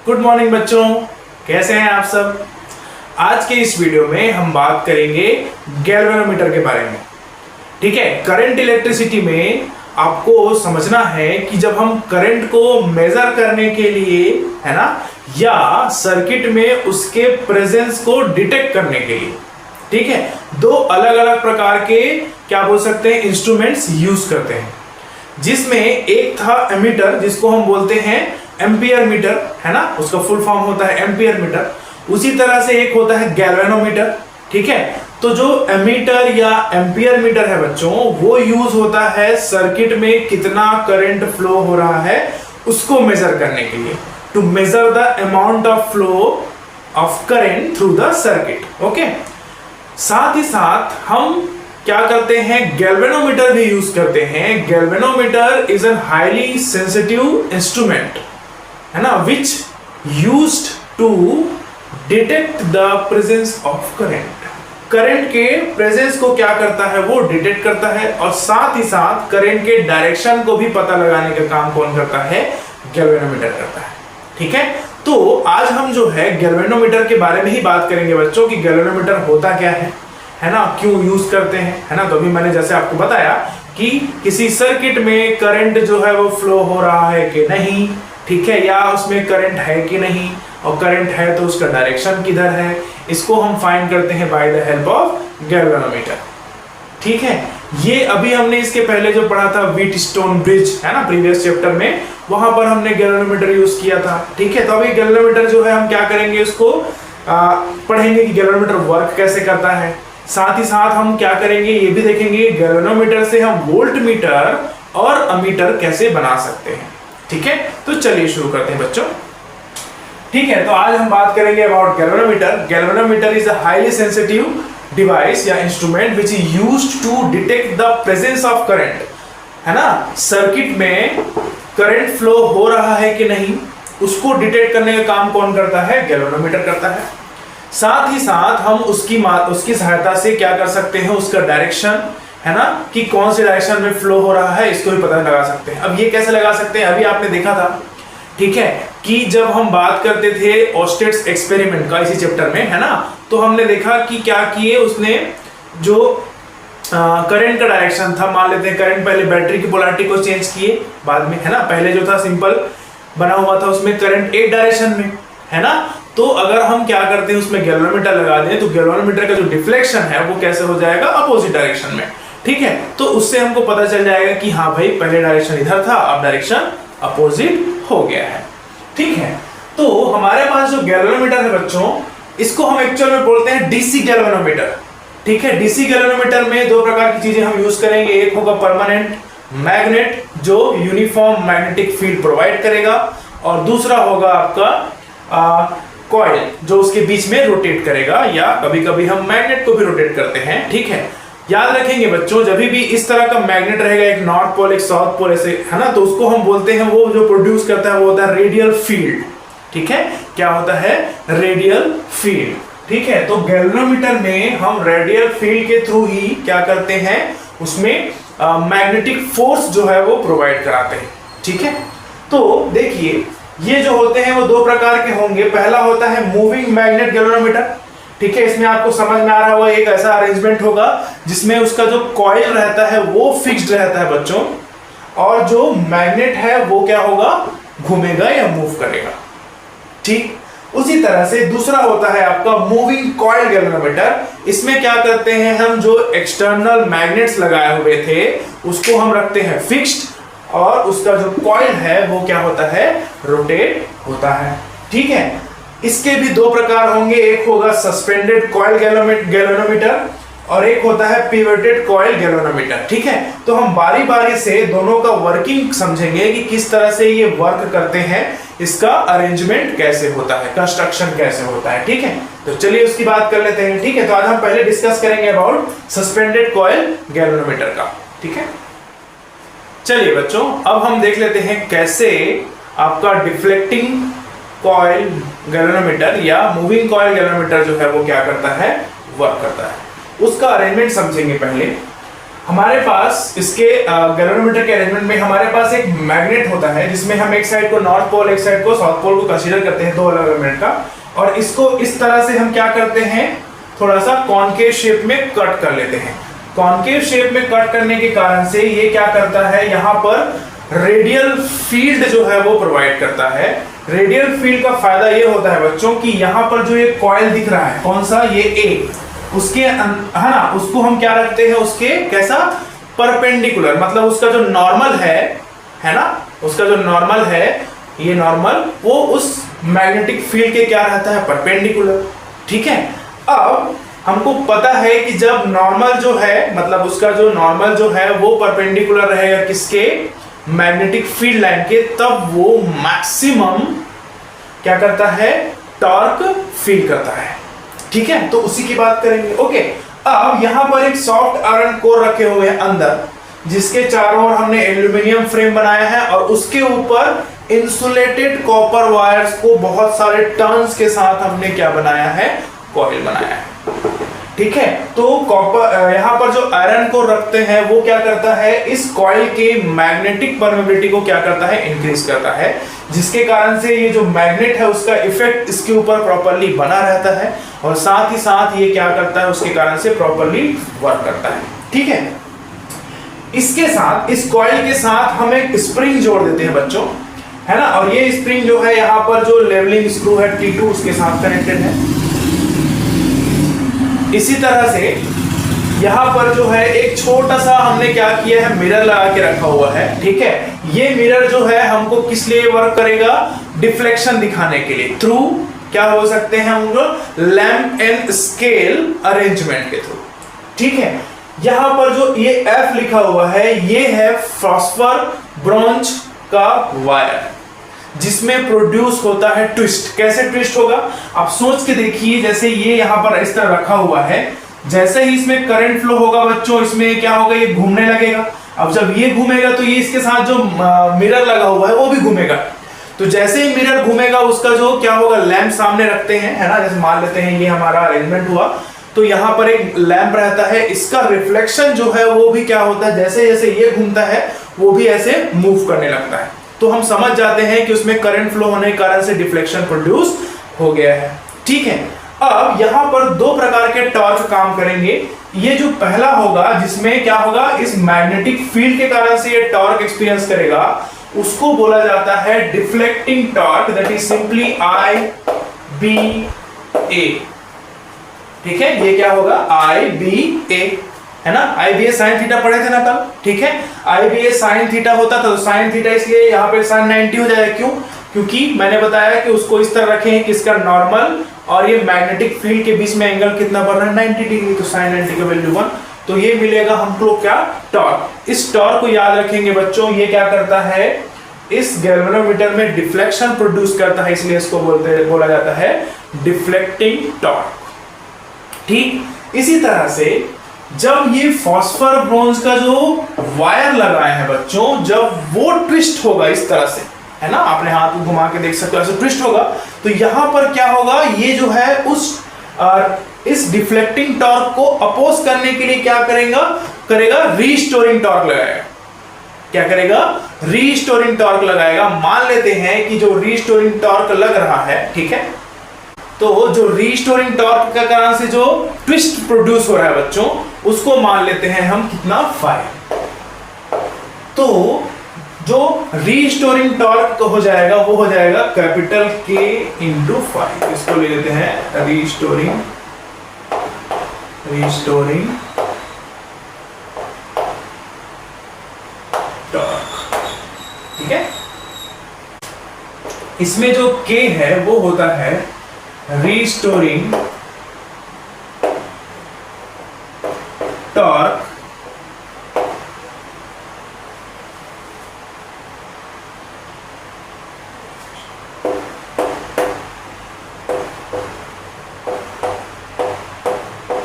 Good morning बच्चों, कैसे हैं आप सब। आज के इस वीडियो में हम बात करेंगे गैल्वेनोमीटर के बारे में। ठीक है, करंट इलेक्ट्रिसिटी में आपको समझना है कि जब हम करंट को मेजर करने के लिए, है ना, या सर्किट में उसके प्रेजेंस को डिटेक्ट करने के लिए, ठीक है, दो अलग अलग प्रकार के क्या बोल सकते हैं इंस्ट्रूमेंट्स यूज करते हैं। जिसमें एक था एमीटर, जिसको हम बोलते हैं एम्पियर मीटर, है ना, उसका फुल फॉर्म होता है एम्पियर मीटर। उसी तरह से एक होता है गैल्वेनोमीटर। ठीक है, तो जो एमीटर या एम्पियर मीटर है बच्चों, वो यूज होता है सर्किट में कितना करंट फ्लो हो रहा है उसको मेजर करने के लिए, to measure the amount of flow of current through the circuit. Okay, साथ ही साथ हम क्या करते हैं, गैल्वेनोमीटर भी यूज करते हैं। Galvanometer is an highly sensitive instrument, है ना, which used to detect the presence of current. Current के प्रेजेंस को क्या करता है, वो डिटेक्ट करता है, और साथ ही साथ करंट के डायरेक्शन को भी पता लगाने का काम कौन करता है, गैल्वेनोमीटर करता है। ठीक है, तो आज हम जो है गैल्वेनोमीटर के बारे में ही बात करेंगे बच्चों कि गैल्वेनोमीटर होता क्या है ना, क्यों यूज करते हैं, है ना। तो अभी मैंने जैसे आपको बताया कि किसी सर्किट में करंट जो है वो फ्लो हो रहा है कि नहीं, ठीक है, या उसमें करंट है कि नहीं, और करंट है तो उसका डायरेक्शन किधर है, इसको हम फाइंड करते हैं by the help of galvanometer. ठीक है, ये अभी हमने इसके पहले जो पढ़ा था व्हीटस्टोन ब्रिज, है ना, प्रीवियस चैप्टर में, वहां पर हमने गैल्वेनोमीटर यूज किया था। ठीक है, तो अभी गैल्वेनोमीटर जो है हम क्या करेंगे, उसको पढ़ेंगे कि गैल्वेनोमीटर वर्क कैसे करता है। साथ ही साथ हम क्या करेंगे, ये भी देखेंगे गैल्वेनोमीटर से हम वोल्ट मीटर और अमीटर कैसे बना सकते हैं। ठीक है, तो चलिए शुरू करते हैं बच्चों। ठीक है, तो आज हम बात करेंगे about galvanometer. Galvanometer is a highly sensitive device या instrument which is used to detect the presence of current, है ना। सर्किट में करंट फ्लो हो रहा है कि नहीं, उसको डिटेक्ट करने का काम कौन करता है, गैल्वेनोमीटर करता है। साथ ही साथ हम उसकी सहायता से क्या कर सकते हैं, उसका डायरेक्शन, है ना, कि कौन से डायरेक्शन में फ्लो हो रहा है, इसको भी पता लगा सकते हैं। अब ये कैसे लगा सकते हैं, अभी आपने देखा था, ठीक है, कि जब हम बात करते थे ऑस्टेट्स एक्सपेरिमेंट का इसी चैप्टर में, है ना, तो हमने देखा कि क्या किए उसने, जो करंट का डायरेक्शन था, मान लेते हैं करंट पहले बैटरी की पोलैरिटी को चेंज किए बाद में, है ना। पहले जो था सिंपल बना हुआ था, उसमें करंट एक डायरेक्शन में, है ना। तो अगर हम क्या करते हैं, उसमें गैल्वेनोमीटर लगा दें, तो गैल्वेनोमीटर का जो डिफ्लेक्शन है वो कैसे हो जाएगा, अपोजिट डायरेक्शन में। ठीक है, तो उससे हमको पता चल जाएगा कि हाँ भाई, पहले डायरेक्शन इधर था, अब डायरेक्शन अपोजिट हो गया है। ठीक है, तो हमारे पास जो गैल्वेनोमीटर है बच्चों, इसको हम एक्चुअल में बोलते हैं डीसी गैल्वेनोमीटर। ठीक है, डीसी गैल्वेनोमीटर में दो प्रकार की चीजें हम यूज करेंगे। एक होगा परमानेंट मैग्नेट, जो यूनिफॉर्म मैग्नेटिक फील्ड प्रोवाइड करेगा, और दूसरा होगा आपका कॉइल, जो उसके बीच में रोटेट करेगा, या कभी कभी हम मैग्नेट को भी रोटेट करते हैं। ठीक है, याद रखेंगे बच्चों, जब भी इस तरह का मैग्नेट रहेगा, एक नॉर्थ पोल एक साउथ पोल ऐसे, है ना, तो उसको हम बोलते हैं, वो जो प्रोड्यूस करता है वो होता है रेडियल फील्ड। ठीक है, क्या होता है, रेडियल फील्ड। ठीक है, तो गैल्वेनोमीटर में हम रेडियल फील्ड के थ्रू ही क्या करते हैं, उसमें मैग्नेटिक फोर्स जो है वो प्रोवाइड कराते हैं। ठीक है, तो देखिए ये जो होते हैं वो दो प्रकार के होंगे। पहला होता है मूविंग मैग्नेट गैल्वेनोमीटर। ठीक है, इसमें आपको समझ में आ रहा होगा, एक ऐसा अरेंजमेंट होगा जिसमें उसका जो कॉइल रहता है वो फिक्स्ड रहता है बच्चों, और जो मैग्नेट है वो क्या होगा, घूमेगा या मूव करेगा। ठीक, उसी तरह से दूसरा होता है आपका मूविंग कॉइल गैल्वेनोमीटर। इसमें क्या करते हैं हम, जो एक्सटर्नल मैग्नेट्स लगाए हुए थे उसको हम रखते हैं फिक्स्ड, और उसका जो कॉइल है वो क्या होता है, रोटेट होता है। ठीक है, इसके भी दो प्रकार होंगे, एक होगा सस्पेंडेड कॉइल गैल्वेनोमीटर, और एक होता है पिवटेड कॉइल गैल्वेनोमीटर। ठीक है, तो हम बारी बारी से दोनों का वर्किंग समझेंगे कि किस तरह से ये वर्क करते हैं, इसका अरेंजमेंट कैसे होता है, कंस्ट्रक्शन कैसे होता है। ठीक है, तो चलिए उसकी बात कर लेते हैं। ठीक है, तो आज हम पहले डिस्कस करेंगे अबाउट सस्पेंडेड कॉइल गैल्वेनोमीटर का। ठीक है, चलिए बच्चों, अब हम देख लेते हैं कैसे आपका डिफ्लेक्टिंग कॉइल गैल्वेनोमीटर या मूविंग कॉइल गैल्वेनोमीटर जो है वो क्या करता है, वर्क करता है। उसका अरेंजमेंट समझेंगे पहले। हमारे पास इसके गैल्वेनोमीटर के अरेंजमेंट में हमारे पास एक मैग्नेट होता है, जिसमें हम एक साइड को नॉर्थ पोल, एक साइड को साउथ पोल को कंसीडर करते हैं, दो अलग अलग मैग्नेट का, और इसको इस तरह से हम क्या करते हैं, थोड़ा सा कॉनकेव शेप में कट कर लेते हैं। कॉनकेव शेप में कट करने के कारण से ये क्या करता है, यहाँ पर रेडियल फील्ड जो है वो प्रोवाइड करता है। रेडियल फील्ड का फायदा ये होता है बच्चों कि यहाँ पर जो ये कॉइल दिख रहा है, कौन सा, ये ए, उसके है ना, उसको हम क्या रखते हैं, उसके कैसा, परपेंडिकुलर, मतलब उसका जो नॉर्मल है ना, उसका जो नॉर्मल है, ये नॉर्मल वो उस मैग्नेटिक फील्ड के क्या रहता है, परपेंडिकुलर। ठीक है, अब हमको पता है कि जब नॉर्मल जो है, मतलब उसका जो नॉर्मल जो है वो परपेंडिकुलर रहेगा किसके, मैग्नेटिक फील्ड लाइन के, तब वो मैक्सिमम क्या करता है, टॉर्क फील करता है। ठीक है, तो उसी की बात करेंगे। ओके, अब यहां पर एक सॉफ्ट आयरन कोर रखे हुए हैं अंदर, जिसके चारों ओर हमने एल्यूमिनियम फ्रेम बनाया है और उसके ऊपर इंसुलेटेड कॉपर वायर्स को बहुत सारे टर्न्स के साथ हमने क्या बनाया है, कॉइल बनाया है। ठीक है, तो कॉपर यहां पर जो आयरन को रखते हैं वो क्या करता है, इस कॉइल के मैग्नेटिक परमेबिलिटी को क्या करता है, इंक्रीज करता है, जिसके कारण से ये जो मैग्नेट है उसका इफेक्ट इसके ऊपर प्रॉपर्ली बना रहता है और साथ ही साथ ये क्या करता है, उसके कारण से प्रॉपर्ली वर्क करता है। ठीक है, इसके साथ, इस कॉइल के साथ हम एक स्प्रिंग जोड़ देते हैं बच्चों, है ना, और ये स्प्रिंग जो है यहाँ पर जो लेवलिंग स्क्रू है T2 उसके साथ कनेक्टेड है। इसी तरह से यहाँ पर जो है एक छोटा सा हमने क्या किया है, मिरर लगा के रखा हुआ है। ठीक है, ये मिरर जो है हमको किस लिए वर्क करेगा, डिफ्लेक्शन दिखाने के लिए, थ्रू क्या हो सकते हैं हम लोग, लैंप एंड स्केल अरेंजमेंट के थ्रू। ठीक है, यहां पर जो ये F लिखा हुआ है, ये है फॉस्फर ब्रोंज का वायर, जिसमें प्रोड्यूस होता है ट्विस्ट। कैसे ट्विस्ट होगा, आप सोच के देखिए, जैसे ये यहाँ पर इस तरह रखा हुआ है, जैसे ही इसमें करंट फ्लो होगा बच्चों, इसमें क्या होगा, ये घूमने लगेगा। अब जब ये घूमेगा तो ये इसके साथ जो मिरर लगा हुआ है वो भी घूमेगा। तो जैसे ही मिरर घूमेगा, उसका जो क्या होगा, लैंप सामने रखते हैं, है ना, जैसे मान लेते हैं ये हमारा अरेंजमेंट हुआ, तो यहाँ पर एक लैंप रहता है, इसका रिफ्लेक्शन जो है वो भी क्या होता है, जैसे जैसे ये घूमता है वो भी ऐसे मूव करने लगता है। तो हम समझ जाते हैं कि उसमें करंट फ्लो होने के कारण से डिफ्लेक्शन प्रोड्यूस हो गया है। ठीक है, अब यहां पर दो प्रकार के टॉर्क काम करेंगे। ये जो पहला होगा, जिसमें क्या होगा, इस मैग्नेटिक फील्ड के कारण से ये टॉर्क एक्सपीरियंस करेगा, उसको बोला जाता है deflecting torque, that is simply IBA। ठीक है, ये क्या होगा, IBA, है ना, IBA sin थीटा पढ़े थे ना कल। ठीक है, IBA sin थीटा होता था, तो sin थीटा इसलिए यहाँ पे sin 90 हो जाएगा। क्यों, क्योंकि मैंने बताया कि उसको इस तरह रखें कि इसका नॉर्मल और ये मैग्नेटिक फील्ड के बीच में एंगल कितना बढ़ रहा है, 90 डिग्री, तो sin 90 का वैल्यू 1, तो ये मिलेगा हमको क्या, टॉर्क। इस टॉर्क को याद रखेंगे बच्चों, ये क्या करता है, इस गैल्वेनोमीटर में डिफ्लेक्शन प्रोड्यूस करता है, इसलिए इसको बोला जाता है डिफ्लेक्टिंग टॉर्क। ठीक, इसी तरह से जब ये फॉस्फर ब्रोंज का जो वायर लगाए हैं बच्चों, जब वो ट्विस्ट होगा इस तरह से, है ना, आपने हाथ को घुमा के देख सकते हो, ऐसे ट्विस्ट होगा, तो यहां पर क्या होगा, ये जो है इस डिफ्लेक्टिंग टॉर्क को अपोज करने के लिए क्या करेगा, रीस्टोरिंग टॉर्क लगाएगा। क्या करेगा, रीस्टोरिंग टॉर्क लगाएगा। मान लेते हैं कि जो रीस्टोरिंग टॉर्क लग रहा है, ठीक है, तो जो रीस्टोरिंग टॉर्क के कारण से जो ट्विस्ट प्रोड्यूस हो रहा है बच्चों, उसको मान लेते हैं हम कितना, 5। तो जो रीस्टोरिंग टॉर्क हो जाएगा वो हो जाएगा कैपिटल K × 5। इसको ले लेते हैं रीस्टोरिंग टॉर्क। ठीक है, इसमें जो K है वो होता है रीस्टोरिंग टॉर्क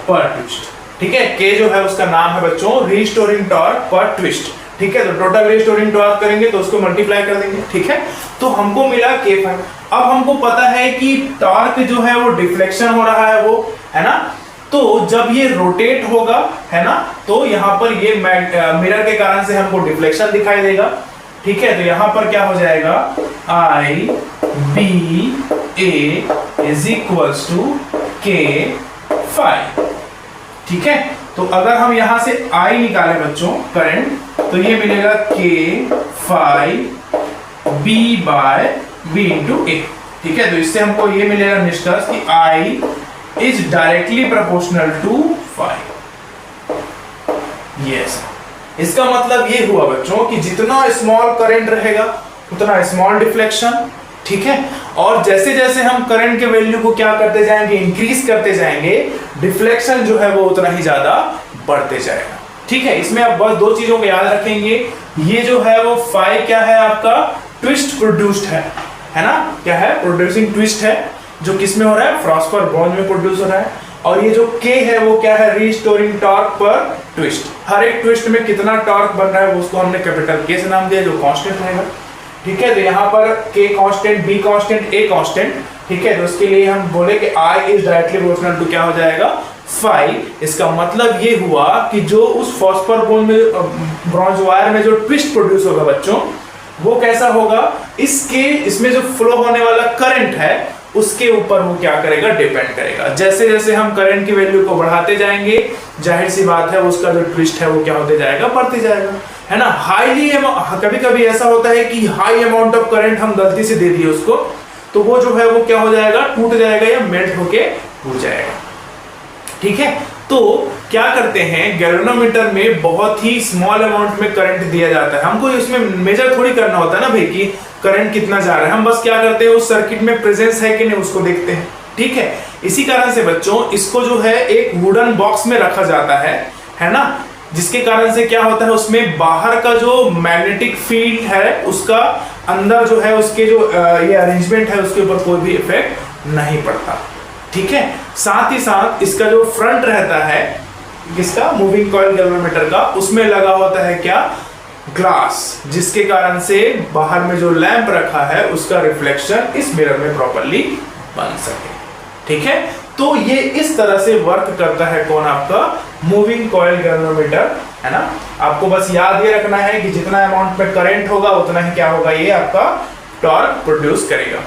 पर ट्विस्ट। ठीक है, के जो है उसका नाम है बच्चों रीस्टोरिंग टॉर्क पर ट्विस्ट। ठीक है, तो टोटल रीस्टोरिंग टॉर्क करेंगे तो उसको मल्टीप्लाई कर देंगे। ठीक है, तो हमको मिला K5। अब हमको पता है कि टॉर्क जो है वो डिफ्लेक्शन हो रहा है, वो है ना, तो जब ये रोटेट होगा, है ना, तो यहाँ पर ये मिरर के कारण से हमको डिफ्लेक्शन दिखाई देगा। ठीक है, तो यहां पर क्या हो जाएगा, I B A is equals to K phi। ठीक है, तो अगर हम यहां से I निकाले बच्चों करंट, तो ये मिलेगा K phi B by B into A। ठीक है, तो इससे हमको ये मिलेगा निष्कर्ष कि I is directly proportional to phi। Yes, इसका मतलब ये हुआ बच्चों कि जितना स्मॉल करंट रहेगा उतना स्मॉल डिफ्लेक्शन। ठीक है, और जैसे जैसे हम करंट के वैल्यू को क्या करते जाएंगे, इंक्रीज करते जाएंगे, डिफ्लेक्शन जो है वो उतना ही ज्यादा बढ़ते जाएगा। ठीक है, इसमें आप बस दो चीजों को याद रखेंगे, ये जो है वो फाई क्या है आपका, ट्विस्ट प्रोड्यूस्ड है ना, क्या है, प्रोड्यूसिंग ट्विस्ट है, जो किस में हो रहा है, फॉस्फोर बॉन्ड में प्रोड्यूस हो रहा है। और ये जो K है वो क्या है, रीस्टोरिंग टॉर्क पर ट्विस्ट। हर एक ट्विस्ट में कितना टॉर्क बन रहा है उसको हमने कैपिटल K से नाम दिया, जो कांस्टेंट रहेगा। ठीक है, तो यहाँ पर K constant, B constant, A constant. ठीक है, तो उसके लिए हम बोले कि I is directly proportional to क्या हो जाएगा, फाई। इसका मतलब ये हुआ कि जो उस फॉस्फोर बॉन्ड में, ब्रॉन्ज वायर में जो ट्विस्ट प्रोड्यूस होगा बच्चों, वो कैसा होगा, इसमें जो फ्लो होने वाला करंट है उसके ऊपर वो क्या करेगा, डिपेंड करेगा। जैसे जैसे हम करंट की वैल्यू को बढ़ाते जाएंगे, जाहिर सी बात है उसका जो ट्विस्ट है वो क्या होते जाएगा, बढ़ते जाएगा, है ना। हाईली, कभी कभी ऐसा होता है कि हाई अमाउंट ऑफ करंट हम गलती से दे दिए उसको, तो वो जो है वो क्या हो जाएगा, टूट जाएगा या मेल्ट होके टूट जाएगा। ठीक है, तो क्या करते हैं, गैल्वेनोमीटर में बहुत ही स्मॉल अमाउंट में करंट दिया जाता है, हमको इसमें मेजर थोड़ी करना होता है ना भाई कि करंट कितना जा रहा है, हम बस क्या करते हैं, उस सर्किट में प्रेजेंस है कि नहीं उसको देखते हैं। ठीक है, इसी कारण से बच्चों इसको जो है एक वुडन बॉक्स में रखा जाता है ना, जिसके कारण से क्या होता है, उसमें बाहर का जो मैग्नेटिक फील्ड है उसका अंदर जो है उसके जो ये अरेंजमेंट है उसके ऊपर कोई भी इफेक्ट नहीं पड़ता। ठीक है, साथ ही साथ इसका जो फ्रंट रहता है, किसका, मूविंग कॉइल गैल्वेनोमीटर का, उसमें लगा होता है क्या, ग्लास, जिसके कारण से बाहर में जो लैंप रखा है उसका रिफ्लेक्शन इस मिरर में प्रॉपर्ली बन सके। ठीक है, तो ये इस तरह से वर्क करता है कौन, आपका मूविंग कॉइल गैल्वेनोमीटर, है ना। आपको बस याद ये रखना है कि जितना अमाउंट में करंट होगा उतना ही क्या होगा, ये आपका टॉर्क प्रोड्यूस करेगा,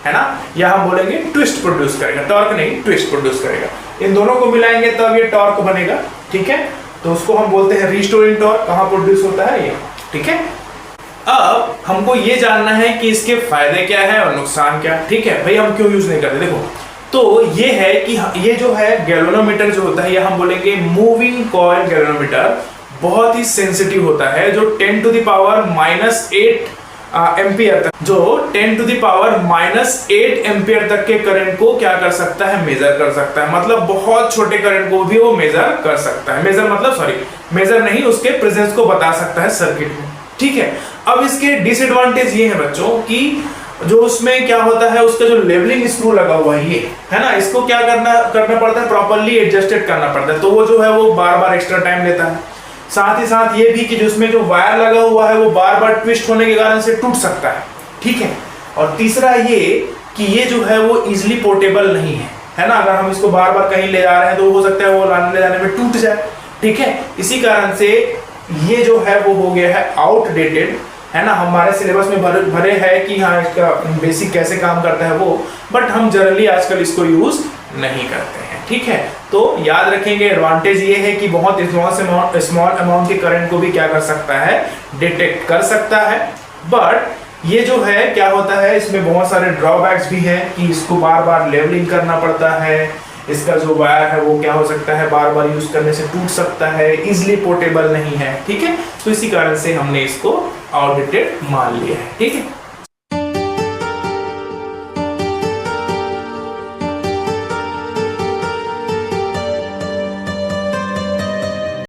है ना, या हम बोलेंगे ट्विस्ट प्रोड्यूस करेगा, टॉर्क नहीं, ट्विस्ट प्रोड्यूस करेगा। इन दोनों को मिलाएंगे तब ये टॉर्क बनेगा। ठीक है, तो उसको हम बोलते हैं रीस्टोरिंग टॉर्क। कहां प्रोड्यूस होता है ये। ठीक है, अब हमको ये जानना है कि इसके फायदे क्या है और नुकसान क्या। ठीक है भाई, हम क्यों यूज नहीं करते, देखो, तो ये है कि ये जो है गैल्वेनोमीटर जो होता है, ये हम बोलेंगे मूविंग कॉइल गैल्वेनोमीटर, बहुत ही सेंसिटिव होता है, जो 10 टू द पावर -8 एम्पियर तक, जो 10 टू द पावर -8 एम्पियर तक के करंट को क्या कर सकता है, मेजर कर सकता है। मतलब बहुत छोटे करंट को भी वो मेजर कर सकता है, मेजर नहीं, उसके प्रेजेंस को बता सकता है सर्किट में। ठीक है, अब इसके डिसएडवांटेज ये है बच्चों कि जो उसमें क्या होता है, उसका जो लेवलिंग स्क्रू लगा हुआ है ये, है ना, इसको क्या करना पड़ता है, प्रॉपर्ली एडजस्टेड करना पड़ता है, तो वो जो है वो बार बार एक्स्ट्रा टाइम लेता है। साथ ही साथ ये भी कि जो उसमें जो वायर लगा हुआ है वो बार बार ट्विस्ट होने के कारण से टूट सकता है। ठीक है, और तीसरा ये कि ये जो है वो इजिली पोर्टेबल नहीं है ना, अगर हम इसको बार बार कहीं ले जा रहे हैं तो हो सकता है वो ले जाने में टूट जाए। ठीक है, इसी कारण से ये जो है वो हो गया है आउटडेटेड, है ना। हमारे सिलेबस में भरे है कि हाँ इसका बेसिक कैसे काम करता है वो, बट हम जनरली आजकल इसको यूज नहीं करते हैं। ठीक है, तो याद रखेंगे, एडवांटेज ये है कि बहुत स्मॉल अमाउंट के करंट को भी क्या कर सकता है, डिटेक्ट कर सकता है। बट ये जो है क्या होता है, इसमें बहुत सारे ड्रॉबैक्स भी हैं कि इसको बार बार लेवलिंग करना पड़ता है, इसका जो वायर है वो क्या हो सकता है, बार बार यूज करने से टूट सकता है, इजिली पोर्टेबल नहीं है। ठीक है, तो इसी कारण से हमने इसको आउटडेटेड मान लिया है। ठीक है।